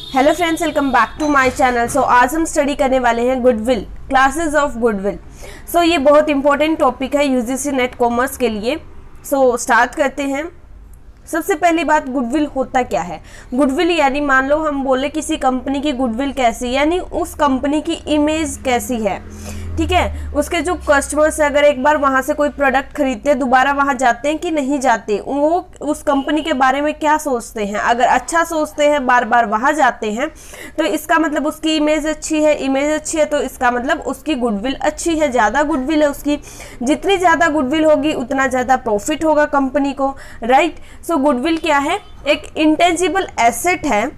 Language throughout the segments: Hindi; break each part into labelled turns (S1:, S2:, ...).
S1: Hello friends, welcome back to my channel. So आज हम स्टडी करने वाले हैं goodwill, classes of goodwill. So ये बहुत इंपॉर्टेंट टॉपिक है यूजीसी नेट कॉमर्स के लिए। सो स्टार्ट करते हैं। सबसे पहली बात, गुडविल होता क्या है। गुडविल यानी मान लो हम बोले किसी कंपनी की गुडविल कैसी, यानी उस कंपनी की इमेज कैसी है, ठीक है। उसके जो कस्टमर्स अगर एक बार वहाँ से कोई प्रोडक्ट खरीदते हैं, दोबारा वहाँ जाते हैं कि नहीं जाते, वो उस कंपनी के बारे में क्या सोचते हैं। अगर अच्छा सोचते हैं, बार बार वहाँ जाते हैं, तो इसका मतलब उसकी इमेज अच्छी है। इमेज अच्छी है तो इसका मतलब उसकी गुडविल अच्छी है, ज़्यादा गुडविल है उसकी। जितनी ज़्यादा गुडविल होगी उतना ज़्यादा प्रॉफिट होगा कंपनी को, राइट। सो गुडविल क्या है? एक इंटेंजिबल एसेट है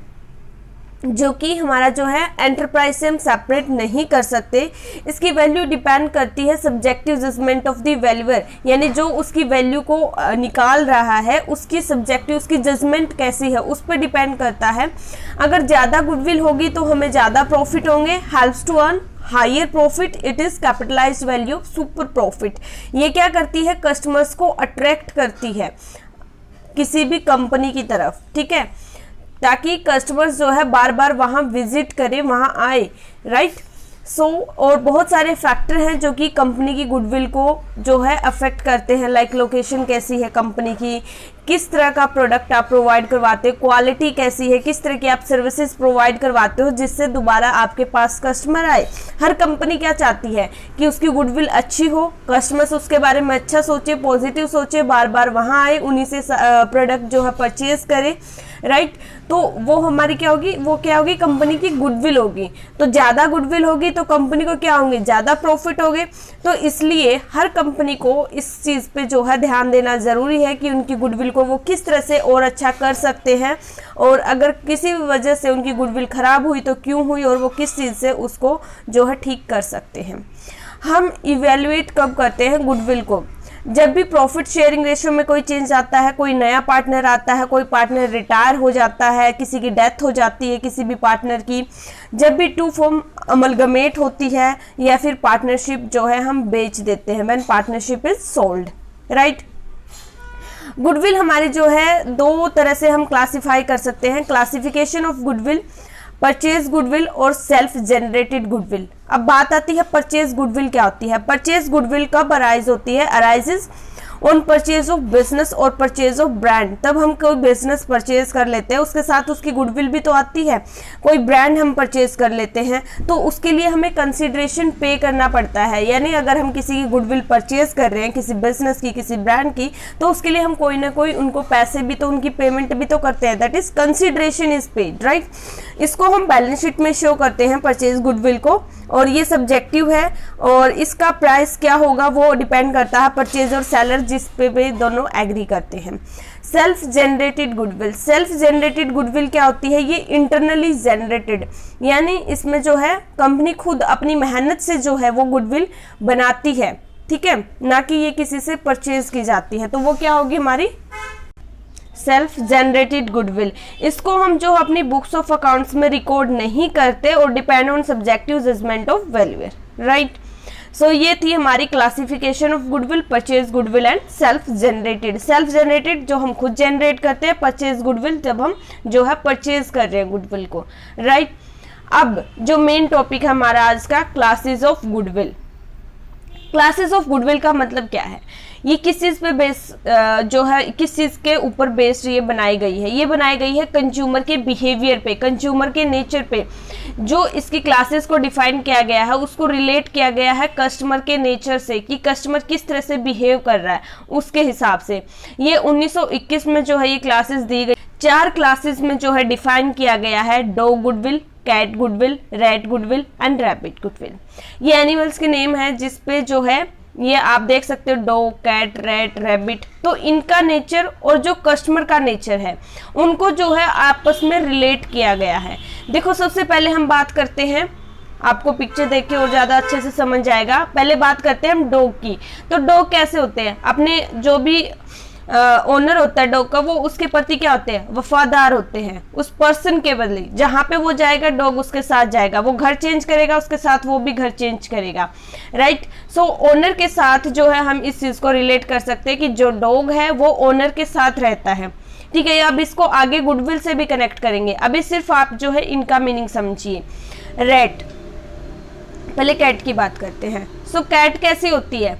S1: जो कि हमारा जो है एंटरप्राइज से हम सेपरेट नहीं कर सकते। इसकी वैल्यू डिपेंड करती है subjective judgement of the valuer, यानी जो उसकी वैल्यू को निकाल रहा है उसकी सब्जेक्टिव, उसकी जजमेंट कैसी है उस पर डिपेंड करता है। अगर ज़्यादा गुडविल होगी तो हमें ज़्यादा प्रॉफिट होंगे। Helps to earn higher profit, it is capitalised value of super profit. ये क्या करती है? कस्टमर्स को अट्रैक्ट करती है किसी भी कंपनी की तरफ, ठीक है, ताकि कस्टमर्स जो है बार बार वहाँ विजिट करें, वहाँ आए, राइट। सो और बहुत सारे फैक्टर हैं जो कि कंपनी की गुडविल को जो है अफेक्ट करते हैं। लाइक लोकेशन कैसी है कंपनी की, किस तरह का प्रोडक्ट आप प्रोवाइड करवाते हो, क्वालिटी कैसी है, किस तरह की आप सर्विसेज प्रोवाइड करवाते हो जिससे दोबारा आपके पास कस्टमर आए। हर कंपनी क्या चाहती है कि उसकी गुडविल अच्छी हो, कस्टमर्स उसके बारे में अच्छा सोचे, पॉजिटिव सोचे, बार बार वहाँ आए, उन्हीं से प्रोडक्ट जो है परचेज करे, राइट। तो वो हमारी क्या होगी? वो क्या होगी? कंपनी की गुडविल होगी। तो ज़्यादा गुडविल होगी तो कंपनी को क्या होंगे? ज़्यादा प्रॉफिट होंगे। तो इसलिए हर कंपनी को इस चीज़ पे जो है ध्यान देना ज़रूरी है कि उनकी गुडविल को वो किस तरह से और अच्छा कर सकते हैं, और अगर किसी वजह से उनकी गुडविल ख़राब हुई तो क्यों हुई, और वो किस चीज़ से उसको जो है ठीक कर सकते हैं। हम इवेल्युएट कब करते हैं गुडविल को? जब भी प्रॉफिट शेयरिंग रेशियो में कोई चेंज आता है, कोई नया पार्टनर आता है, कोई पार्टनर रिटायर हो जाता है, किसी की डेथ हो जाती है किसी भी पार्टनर की, जब भी टू फर्म अमलगमेट होती है, या फिर पार्टनरशिप जो है हम बेच देते हैं, when partnership is sold, right. Goodwill हमारी जो है दो तरह से हम क्लासिफाई कर सकते हैं। Classification of goodwill, purchase goodwill और सेल्फ जनरेटेड गुडविल। अब बात आती है परचेज गुडविल क्या होती है। परचेज गुडविल कब अराइज होती है? Arises on purchase of business और परचेज ऑफ ब्रांड। तब हम कोई बिजनेस परचेज कर लेते हैं, उसके साथ उसकी गुडविल भी तो आती है। कोई ब्रांड हम परचेज कर लेते हैं तो उसके लिए हमें कंसिडरेशन पे करना पड़ता है। यानी अगर हम किसी की गुडविल परचेज कर रहे हैं, किसी बिजनेस की, किसी ब्रांड की, तो उसके लिए हम कोई ना कोई उनको पैसे भी तो, उनकी पेमेंट भी तो करते हैं। That is consideration is paid, right. इसको हम बैलेंस शीट में शो करते हैं परचेज गुडविल को, और ये सब्जेक्टिव है, और इसका प्राइस क्या होगा वो डिपेंड करता है परचेज और सेलर जिस पे भी दोनों एग्री करते हैं। Self generated goodwill. Self generated goodwill क्या होती है? ये इंटरनली जनरेटेड, यानी इसमें जो है कंपनी खुद अपनी मेहनत से जो है वो गुडविल बनाती है, ठीक है, ना कि ये किसी से परचेज की जाती है। तो वो क्या होगी? हमारी सेल्फ जनरेटेड गुडविल। इसको हम जो अपनी बुक्स ऑफ अकाउंट्स में रिकॉर्ड नहीं करते और depend on subjective judgement of valuer, right. So ये थी हमारी classification of goodwill, purchase goodwill and self generated. Self generated जो हम खुद जनरेट करते हैं, परचेज गुडविल जब हम जो है परचेज कर रहे हैं गुडविल को, राइट। अब जो मेन टॉपिक है हमारा आज का, classes of goodwill. Classes of goodwill का मतलब क्या है? ये किस चीज़ पे बेस जो है, किस चीज़ के ऊपर बेस्ड ये बनाई गई है? ये बनाई गई है कंज्यूमर के बिहेवियर पे, कंज्यूमर के नेचर पे। जो इसकी क्लासेस को डिफाइन किया गया है उसको रिलेट किया गया है कस्टमर के नेचर से, कि कस्टमर किस तरह से बिहेव कर रहा है उसके हिसाब से। ये 1921 में जो है ये क्लासेस दी गई। 4 क्लासेस में जो है डिफाइन किया गया है: dog goodwill, cat goodwill, rat goodwill and rabbit goodwill. ये एनिमल्स के नेम है जिसपे जो है ये आप देख सकते हो, डॉग, कैट, रैट, रैबिट। तो इनका नेचर और जो कस्टमर का नेचर है उनको जो है आपस में रिलेट किया गया है। देखो, सबसे पहले हम बात करते हैं, आपको पिक्चर देख के और ज़्यादा अच्छे से समझ जाएगा। पहले बात करते हैं हम डॉग की। तो डॉग कैसे होते हैं? अपने जो भी ओनर होता है डॉग का, वो उसके प्रति क्या होते हैं? वफादार होते हैं। उस पर्सन के बदले जहाँ पे वो जाएगा डॉग उसके साथ जाएगा, वो घर चेंज करेगा उसके साथ वो भी घर चेंज करेगा, राइट। सो ओनर के साथ जो है हम इस चीज़ को रिलेट कर सकते हैं कि जो डॉग है वो ओनर के साथ रहता है, ठीक है। अब इसको आगे गुडविल से भी कनेक्ट करेंगे। अभी सिर्फ आप जो है इनका मीनिंग समझिए। रेट, पहले कैट की बात करते हैं। सो कैट कैसी होती है?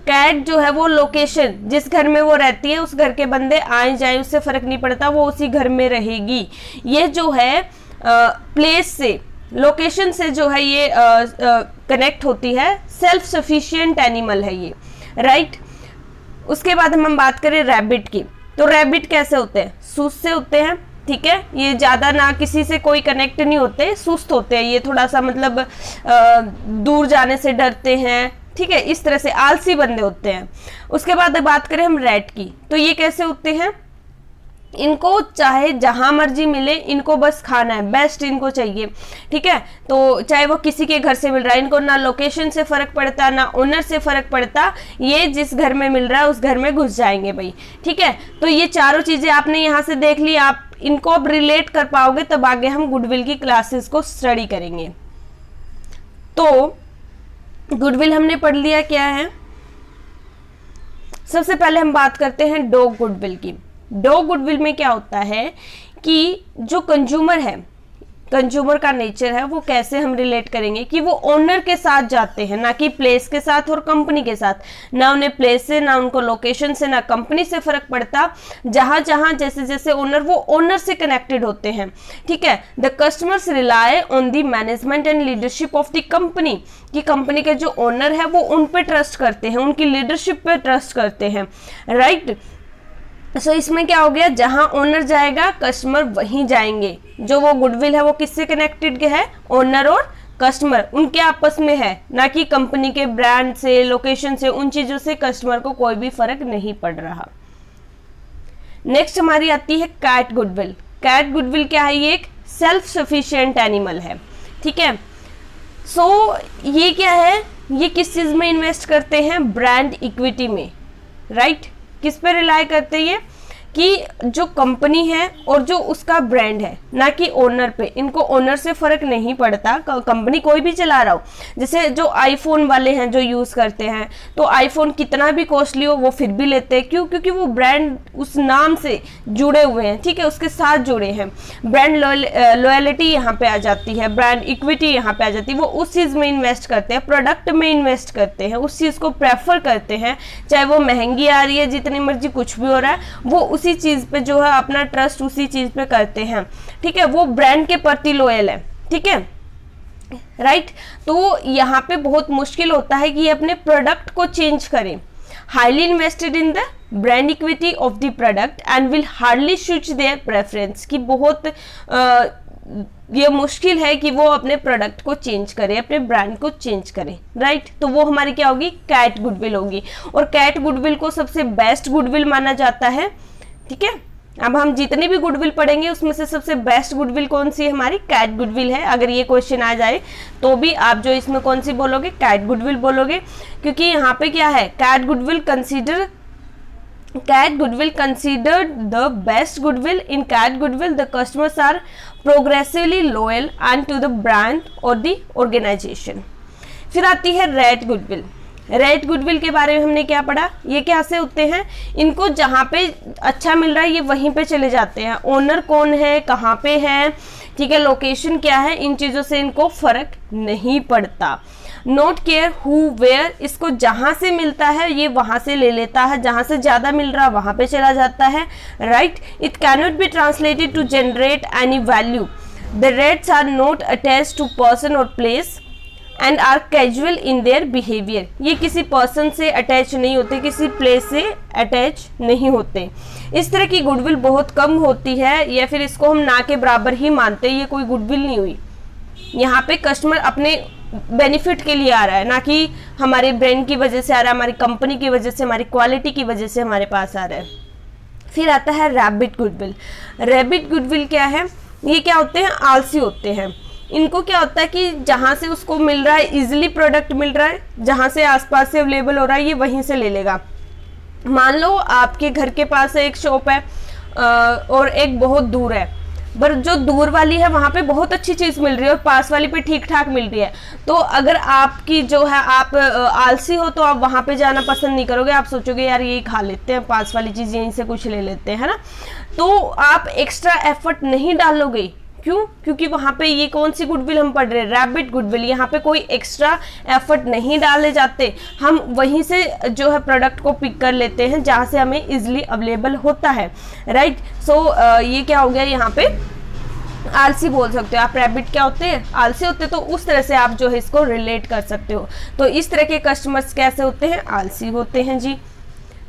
S1: कैट जो है वो लोकेशन, जिस घर में वो रहती है उस घर के बंदे आए जाए उससे फर्क नहीं पड़ता, वो उसी घर में रहेगी। ये जो है प्लेस से, लोकेशन से जो है ये कनेक्ट होती है, सेल्फ सफिशिएंट एनिमल है ये, राइट। उसके बाद हम बात करें रैबिट की, तो रैबिट कैसे होते हैं? सुस्त से होते हैं, ठीक है। ये ज़्यादा ना किसी से कोई कनेक्ट नहीं होते, सुस्त होते हैं, ये थोड़ा सा मतलब दूर जाने से डरते हैं, ठीक है, इस तरह से आलसी बंदे होते हैं। उसके बाद बात करें हम रैट की, तो ये कैसे होते हैं? इनको चाहे जहां मर्जी मिले, इनको बस खाना है, बेस्ट इनको चाहिए, ठीक है। तो चाहे वो किसी के घर से मिल रहा है, इनको ना लोकेशन से फर्क पड़ता ना ओनर से फर्क पड़ता, ये जिस घर में मिल रहा है उस घर में घुस जाएंगे भाई, ठीक है। तो ये चारों चीजें आपने यहाँ से देख ली, आप इनको अब रिलेट कर पाओगे, तब आगे हम गुडविल की क्लासेस को स्टडी करेंगे। तो गुडविल हमने पढ़ लिया क्या है। सबसे पहले हम बात करते हैं डॉग गुडविल की। डॉग गुडविल में क्या होता है कि जो कंज्यूमर है, कंज्यूमर का नेचर है, वो कैसे हम रिलेट करेंगे कि वो ओनर के साथ जाते हैं, ना कि प्लेस के साथ और कंपनी के साथ। ना उन्हें प्लेस से, ना उनको लोकेशन से, ना कंपनी से फर्क पड़ता, जहां जहां जैसे जैसे ओनर, वो ओनर से कनेक्टेड होते हैं, ठीक है। The customers rely on the management and leadership of the company, कि कंपनी के जो ओनर है वो उन पे ट्रस्ट करते हैं, उनकी लीडरशिप पे ट्रस्ट करते हैं, राइट। सो इसमें क्या हो गया, जहां ओनर जाएगा कस्टमर वहीं जाएंगे। जो वो गुडविल है वो किससे कनेक्टेड है? ओनर और कस्टमर उनके आपस में है, ना कि कंपनी के ब्रांड से, लोकेशन से, उन चीजों से कस्टमर को कोई भी फर्क नहीं पड़ रहा। नेक्स्ट हमारी आती है कैट गुडविल। कैट गुडविल क्या है? ये एक सेल्फ सफिशिएंट एनिमल है, ठीक है। सो ये क्या है? ये किस चीज में इन्वेस्ट करते हैं? ब्रांड इक्विटी में, राइट। किस पे रिलाई करते हैं? ये कि जो कंपनी है और जो उसका ब्रांड है, ना कि ओनर पे। इनको ओनर से फर्क नहीं पड़ता, कंपनी कोई भी चला रहा हो। जैसे जो आईफोन वाले हैं जो यूज करते हैं, तो आईफोन कितना भी कॉस्टली हो वो फिर भी लेते हैं, क्यों? क्योंकि वो ब्रांड उस नाम से जुड़े हुए हैं, ठीक है, उसके साथ जुड़े हैं। ब्रांड लॉयलिटी यहाँ पे आ जाती है, ब्रांड इक्विटी यहाँ पे आ जाती है। वो उस चीज में इन्वेस्ट करते हैं, प्रोडक्ट में इन्वेस्ट करते हैं, उस चीज को प्रेफर करते हैं, चाहे वो महंगी आ रही है, जितनी मर्जी कुछ भी हो रहा है, वो उसी चीज पे जो है अपना ट्रस्ट उसी चीज पे करते हैं, ठीक है। वो ब्रांड के प्रति लॉयल है, ठीक है, राइट। तो यहाँ पे बहुत मुश्किल होता है कि ये अपने प्रोडक्ट को चेंज करें। Highly invested in the brand equity of the product and will hardly switch there preference, कि बहुत ये मुश्किल है कि वो अपने प्रोडक्ट को चेंज करे, अपने ब्रांड को चेंज करे, राइट। तो वो हमारी क्या होगी? कैट गुडविल होगी। और कैट गुडविल को सबसे बेस्ट गुडविल माना जाता है, ठीक है। अब हम जितनी भी गुडविल पढ़ेंगे उसमें से सबसे बेस्ट गुडविल कौन सी है? हमारी कैट गुडविल है। अगर ये क्वेश्चन आ जाए तो भी आप जो इसमें कौन सी बोलोगे? कैट गुडविल बोलोगे, क्योंकि यहाँ पे क्या है? Cat goodwill considered the best goodwill. In cat goodwill the customers are progressively loyal and to the brand or the organization. फिर आती है रेट गुडविल। रेट गुडविल के बारे में हमने क्या पढ़ा? ये कैसे होते हैं? इनको जहाँ पे अच्छा मिल रहा है ये वहीं पे चले जाते हैं। ओनर कौन है, कहाँ पे है, ठीक है, लोकेशन क्या है, इन चीज़ों से इनको फर्क नहीं पड़ता। नोट केयर हु वेयर, इसको जहां से मिलता है ये वहां से ले लेता है, जहां से ज्यादा मिल रहा वहां पे चला जाता है, right. It cannot be translated to generate any value. The rates are not attached to person और place and are casual in their behaviour. ये किसी पर्सन से अटैच नहीं होते, किसी प्लेस से अटैच नहीं होते। इस तरह की गुडविल बहुत कम होती है, या फिर इसको हम ना के बराबर ही मानते हैं। ये कोई गुडविल नहीं हुई। यहाँ पे कस्टमर अपने बेनिफिट के लिए आ रहा है, ना कि हमारे ब्रांड की वजह से आ रहा है, हमारी कंपनी की वजह से, हमारी क्वालिटी की वजह से हमारे पास आ रहा है। फिर आता है रैबिट गुडविल। रैबिट गुडविल क्या है? ये क्या होते हैं? आलसी होते हैं। इनको क्या होता है कि जहाँ से उसको मिल रहा है, इजीली प्रोडक्ट मिल रहा है, जहाँ से आसपास से अवेलेबल हो रहा है, ये वहीं से ले लेगा। मान लो आपके घर के पास एक शॉप है और एक बहुत दूर है, पर जो दूर वाली है वहां पे बहुत अच्छी चीज मिल रही है और पास वाली पे ठीक ठाक मिल रही है। तो अगर आपकी जो है आप आलसी हो तो आप वहां पे जाना पसंद नहीं करोगे, आप सोचोगे यार यही खा लेते हैं, पास वाली चीज यहीं से कुछ ले लेते हैं, है ना। तो आप एक्स्ट्रा एफर्ट नहीं डालोगे, क्यों? क्योंकि वहां पे ये कौन सी गुडविल हम पढ़ रहे हैं, रैबिट गुडविल। यहाँ पे कोई एक्स्ट्रा एफर्ट नहीं डाले जाते, हम वहीं से जो है प्रोडक्ट को पिक कर लेते हैं जहाँ से हमें इजिली अवेलेबल होता है, राइट। सो ये क्या हो गया, यहाँ पे आलसी बोल सकते हो आप। रैबिट क्या होते हैं, आलसी होते हैं। तो उस तरह से आप जो है इसको रिलेट कर सकते हो। तो इस तरह के कस्टमर्स कैसे होते हैं, आलसी होते हैं जी,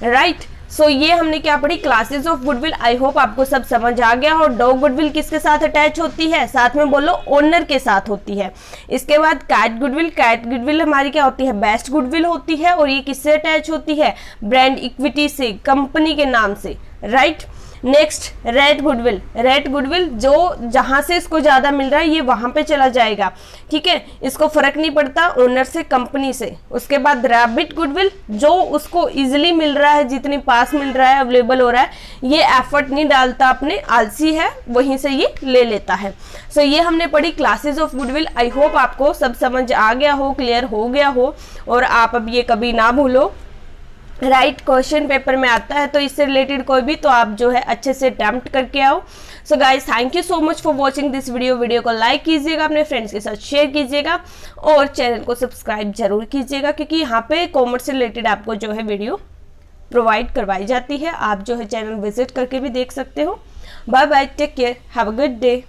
S1: राइट। सो ये हमने क्या पढ़ी, classes of goodwill. I hope आपको सब समझ आ गया हो। डॉग गुडविल किसके साथ अटैच होती है, साथ में बोलो ओनर के साथ होती है। इसके बाद कैट गुडविल, कैट गुडविल हमारी क्या होती है, बेस्ट गुडविल होती है। और ये किससे अटैच होती है, ब्रांड इक्विटी से, कंपनी के नाम से, right. Next rate goodwill, rate goodwill जो जहां से इसको ज्यादा मिल रहा है ये वहां पे चला जाएगा, ठीक है, इसको फर्क नहीं पड़ता ओनर से, कंपनी से। उसके बाद रैबिट गुडविल, जो उसको इजिली मिल रहा है, जितनी पास मिल रहा है, अवेलेबल हो रहा है, ये एफर्ट नहीं डालता अपने, आलसी है, वहीं से ये ले लेता है। सो ये हमने पढ़ी classes of goodwill. I hope आपको सब समझ आ गया हो, क्लियर हो गया हो, और आप अब ये कभी ना भूलो, राइट। क्वेश्चन पेपर में आता है तो इससे रिलेटेड कोई भी, तो आप जो है अच्छे से अटेम्प्ट करके आओ। So guys, thank you so much for watching this video. Video को लाइक कीजिएगा, अपने फ्रेंड्स के साथ शेयर कीजिएगा और चैनल को सब्सक्राइब जरूर कीजिएगा, क्योंकि यहाँ पे कॉमर्स से रिलेटेड आपको जो है वीडियो प्रोवाइड करवाई जाती है। आप जो है चैनल विजिट करके भी देख सकते हो। Bye bye, take care, have a good day.